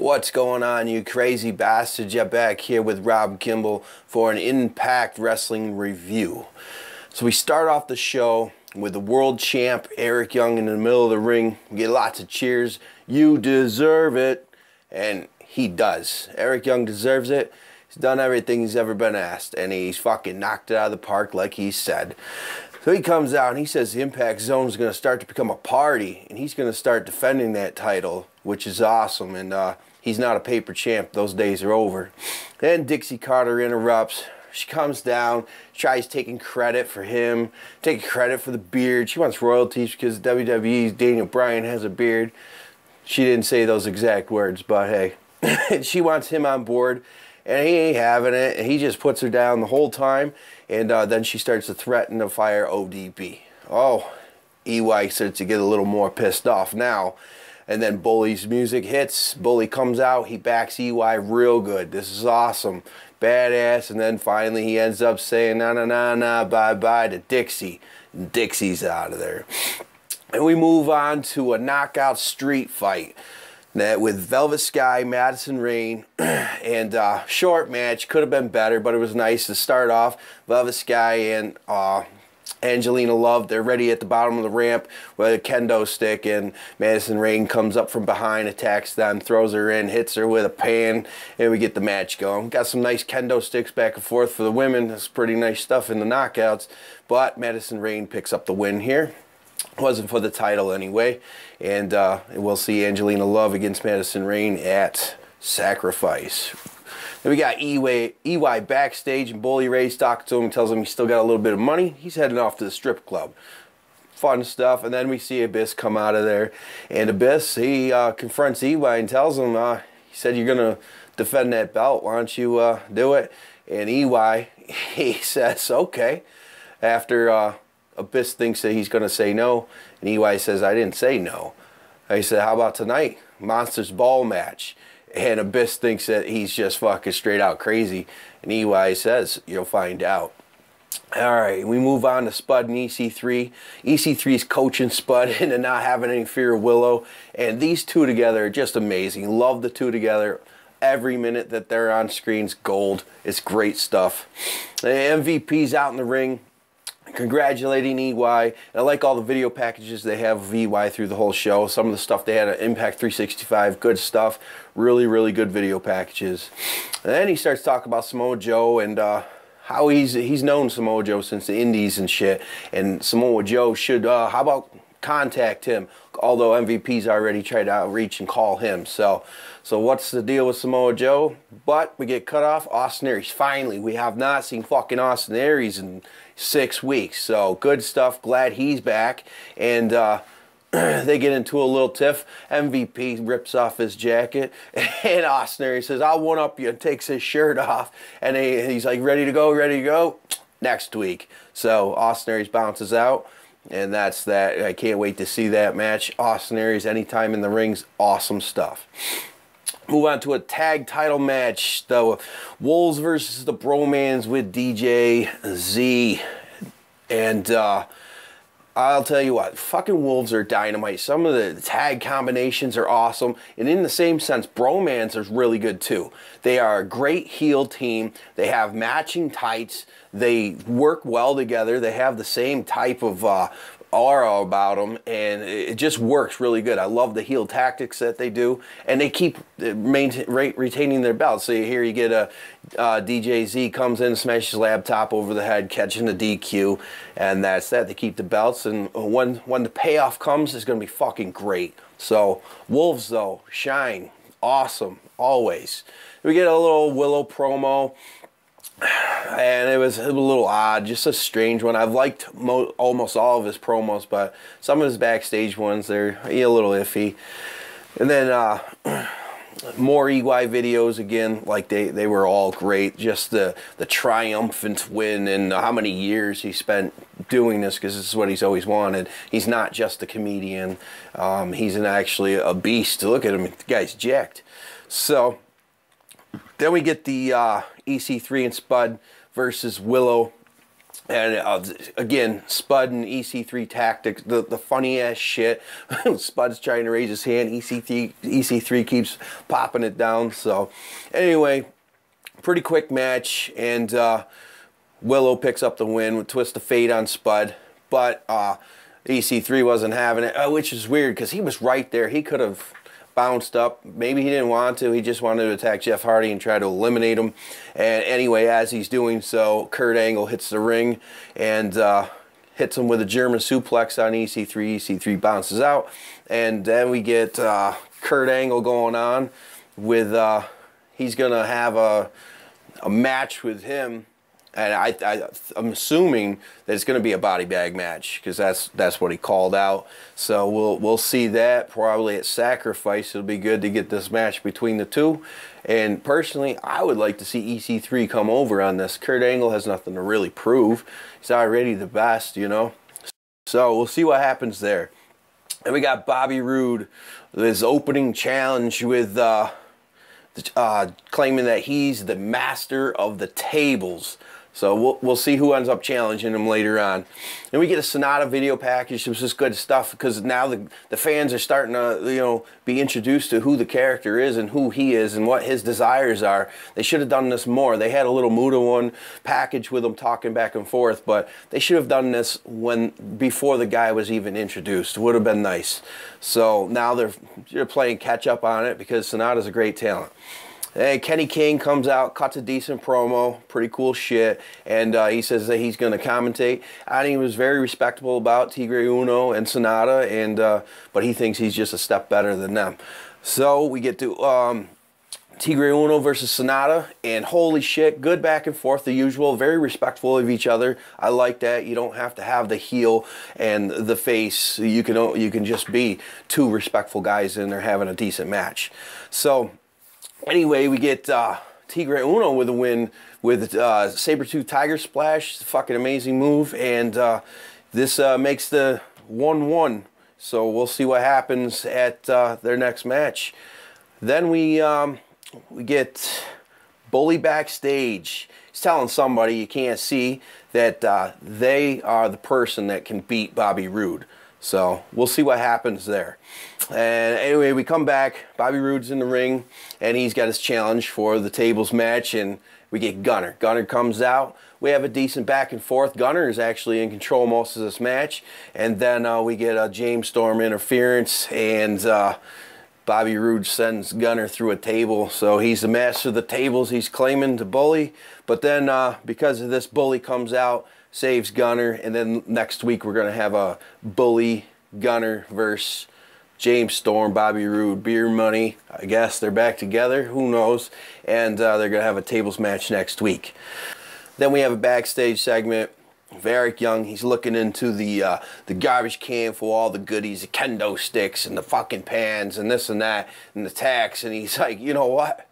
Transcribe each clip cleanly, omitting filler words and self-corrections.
What's going on, you crazy bastards? You're back here with Rob Kimball for an Impact Wrestling review. So we start off the show with the world champ Eric Young in the middle of the ring. We get lots of cheers. You deserve it. And he does. Eric Young deserves it. He's done everything he's ever been asked. And he's fucking knocked it out of the park like he said. So he comes out and he says the Impact Zone is going to start to become a party. And he's going to start defending that title, which is awesome. And he's not a paper champ. Those days are over. Then Dixie Carter interrupts. She comes down, tries taking credit for him, taking credit for the beard. She wants royalties because WWE's Daniel Bryan has a beard. She didn't say those exact words, but hey. She wants him on board, and he ain't having it. And he just puts her down the whole time, and then she starts to threaten to fire ODB. Oh, EY starts to get a little more pissed off now. And then Bully's music hits. Bully comes out. He backs EY real good. This is awesome. Badass. And then finally he ends up saying, na na na na, bye bye to Dixie. And Dixie's out of there. And we move on to a knockout street fight with Velvet Sky, Madison, Rayne. And short match. Could have been better, but it was nice to start off. Velvet Sky and Angelina Love, they're ready at the bottom of the ramp with a kendo stick, and Madison Rayne comes up from behind, attacks them, throws her in, hits her with a pan, and we get the match going. Got some nice kendo sticks back and forth for the women. That's pretty nice stuff in the knockouts, but Madison Rayne picks up the win here. Wasn't for the title anyway, and we'll see Angelina Love against Madison Rayne at Sacrifice. Then we got EY backstage, and Bully Ray's talking to him, tells him he's still got a little bit of money. He's heading off to the strip club. Fun stuff. And then we see Abyss come out of there. And Abyss, he confronts EY and tells him, he said, you're going to defend that belt. Why don't you do it? And EY, he says, okay. After Abyss thinks that he's going to say no. And EY says, I didn't say no. He said, how about tonight? Monsters Ball match. And Abyss thinks that he's just fucking straight out crazy. And EY says, you'll find out. Alright, we move on to Spud and EC3. EC3's coaching Spud into not having any fear of Willow. And these two together are just amazing. Love the two together. Every minute that they're on screen's gold. It's great stuff. The MVP's out in the ring, congratulating EY. And I like all the video packages they have of EY through the whole show. Some of the stuff they had at Impact 365, good stuff. Really, really good video packages. And then he starts talking about Samoa Joe and how he's known Samoa Joe since the Indies and shit. And Samoa Joe should, how about contact him? Although MVP's already tried to outreach and call him. So what's the deal with Samoa Joe? But we get cut off. Austin Aries. Finally, we have not seen fucking Austin Aries in 6 weeks. So good stuff. Glad he's back. And they get into a little tiff. MVP rips off his jacket. And Austin Aries says, I'll one up you, and takes his shirt off. And he's like, ready to go, ready to go. Next week. So Austin Aries bounces out. And that's that. I can't wait to see that match. Austin Aries anytime in the ring's awesome stuff. Move on to a tag title match. The Wolves versus the Bromans with DJ Z. And I'll tell you what, fucking Wolves are dynamite. Some of the tag combinations are awesome. And in the same sense, Bromans are really good too. They are a great heel team. They have matching tights. They work well together. They have the same type of aura about them, and it just works really good. I love the heel tactics that they do, and they keep retaining their belts. So here you get a DJ Z comes in, smashes his laptop over the head, catching the DQ, and that's that. They keep the belts, and when the payoff comes, it's going to be fucking great. So Wolves, though, shine. Awesome, always. We get a little Willow promo. And it was a little odd, just a strange one. I've liked almost all of his promos, but some of his backstage ones, they're a little iffy. And then more EY videos again, like they were all great. Just the triumphant win and how many years he spent doing this, because this is what he's always wanted. He's not just a comedian. He's actually a beast. Look at him, the guy's jacked. So then we get the EC3 and Spud versus Willow. And again, Spud and EC3 tactics, the funny ass shit. Spud's trying to raise his hand, EC3 keeps popping it down. So anyway, pretty quick match, and Willow picks up the win with Twist of Fate on Spud. But EC3 wasn't having it, which is weird because he was right there. He could have bounced up. Maybe he didn't want to. He just wanted to attack Jeff Hardy and try to eliminate him. And anyway, as he's doing so, Kurt Angle hits the ring and hits him with a German suplex on EC3. EC3 bounces out. And then we get Kurt Angle going on with, he's going to have a match with him. And I'm assuming that it's going to be a body bag match because that's what he called out. So we'll see that probably at Sacrifice. It'll be good to get this match between the two. And personally, I would like to see EC3 come over on this. Kurt Angle has nothing to really prove. He's already the best, you know. So we'll see what happens there. And we got Bobby Roode, his opening challenge with claiming that he's the master of the tables. So we'll see who ends up challenging him later on. And we get a Sonata video package. It was just good stuff because now the fans are starting to, you know, be introduced to who the character is and who he is and what his desires are. They should have done this more. They had a little Muda one package with them talking back and forth, but they should have done this before the guy was even introduced. It would have been nice. So now they're playing catch up on it because Sonata's a great talent. Hey, Kenny King comes out, cuts a decent promo, pretty cool shit, and he says that he's going to commentate. And he was very respectable about Tigre Uno and Sonata, and but he thinks he's just a step better than them. So we get to Tigre Uno versus Sonata, and holy shit, good back and forth, the usual, very respectful of each other. I like that. You don't have to have the heel and the face. You can just be two respectful guys in there having a decent match. So anyway, we get Tigre Uno with a win with Sabertooth Tiger Splash. Fucking amazing move. And this makes the 1-1. So we'll see what happens at their next match. Then we get Bully backstage. He's telling somebody you can't see that they are the person that can beat Bobby Roode. So we'll see what happens there. And anyway, we come back. Bobby Roode's in the ring, and he's got his challenge for the tables match, and we get Gunner. Gunner comes out. We have a decent back and forth. Gunner is actually in control most of this match. And then we get a James Storm interference, and Bobby Roode sends Gunner through a table. So he's the master of the tables. He's claiming to Bully. But then because of this, Bully comes out, saves Gunner, and then next week we're going to have a Bully Gunner versus James Storm, Bobby Roode, Beer Money. I guess they're back together. Who knows? And they're going to have a tables match next week. Then we have a backstage segment. Eric Young, he's looking into the garbage can for all the goodies, the kendo sticks and the fucking pans and this and that and the tax. And he's like, you know what?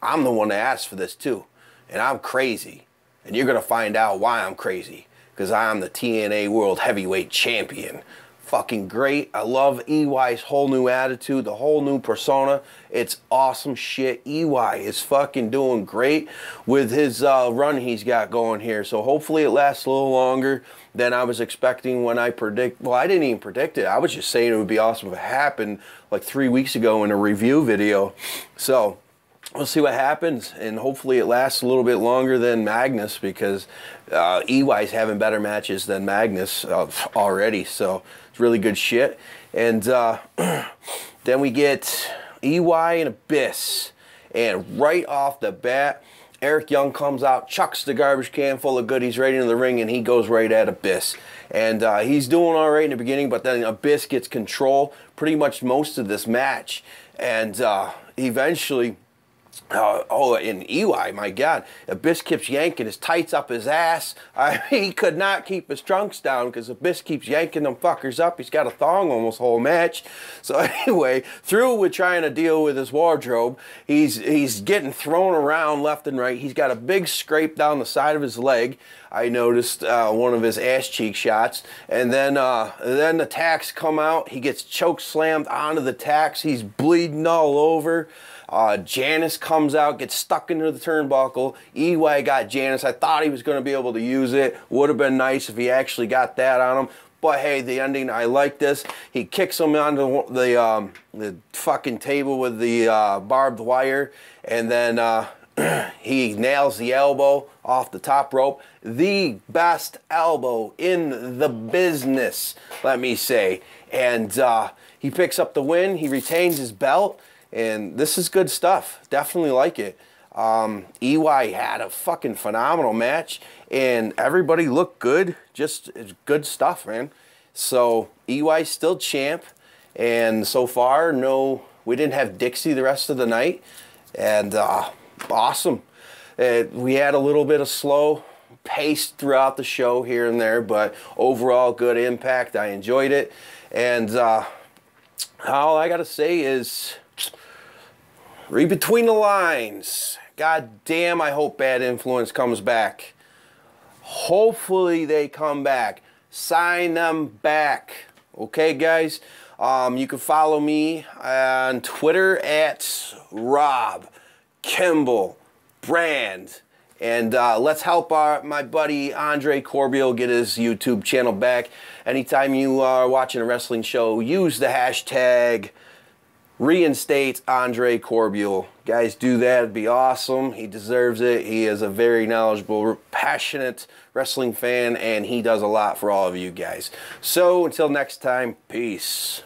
I'm the one that asked for this too. And I'm crazy. And you're going to find out why I'm crazy. Because I'm the TNA World Heavyweight Champion. Fucking great. I love EY's whole new attitude, the whole new persona. It's awesome shit. EY is fucking doing great with his run he's got going here. So hopefully it lasts a little longer than I was expecting when I predict. Well, I didn't even predict it. I was just saying it would be awesome if it happened like 3 weeks ago in a review video. So we'll see what happens, and hopefully it lasts a little bit longer than Magnus because EY's having better matches than Magnus already, so it's really good shit. And then we get EY and Abyss, and right off the bat, Eric Young comes out, chucks the garbage can full of goodies right into the ring, and he goes right at Abyss. And he's doing all right in the beginning, but then Abyss gets control pretty much most of this match, and eventually... and EY, my God, Abyss keeps yanking his tights up his ass. He could not keep his trunks down because Abyss keeps yanking them fuckers up. He's got a thong almost whole match. So anyway, through with trying to deal with his wardrobe, he's getting thrown around left and right. He's got a big scrape down the side of his leg. I noticed one of his ass cheek shots, and then the tacks come out. He gets choke slammed onto the tacks. He's bleeding all over. Janice comes out, gets stuck into the turnbuckle. EY got Janice. I thought he was going to be able to use it. Would have been nice if he actually got that on him. But hey, the ending, I like this. He kicks him onto the fucking table with the barbed wire, and then he nails the elbow off the top rope. The best elbow in the business, let me say. And he picks up the win. He retains his belt. And this is good stuff. Definitely like it. EY had a fucking phenomenal match. And everybody looked good. Just good stuff, man. So EY's still champ. And so far, no, we didn't have Dixie the rest of the night. And awesome. We had a little bit of slow pace throughout the show here and there, but overall good impact. I enjoyed it. And all I got to say is read between the lines. God damn, I hope Bad Influence comes back. Hopefully they come back. Sign them back. Okay, guys? You can follow me on Twitter at Rob Kimball Brand. And let's help my buddy Andre Corbiel get his YouTube channel back. Anytime you are watching a wrestling show, use the hashtag reinstate Andre Corbiel. Guys, do that. It'd be awesome. He deserves it. He is a very knowledgeable, passionate wrestling fan, and he does a lot for all of you guys. So until next time, peace.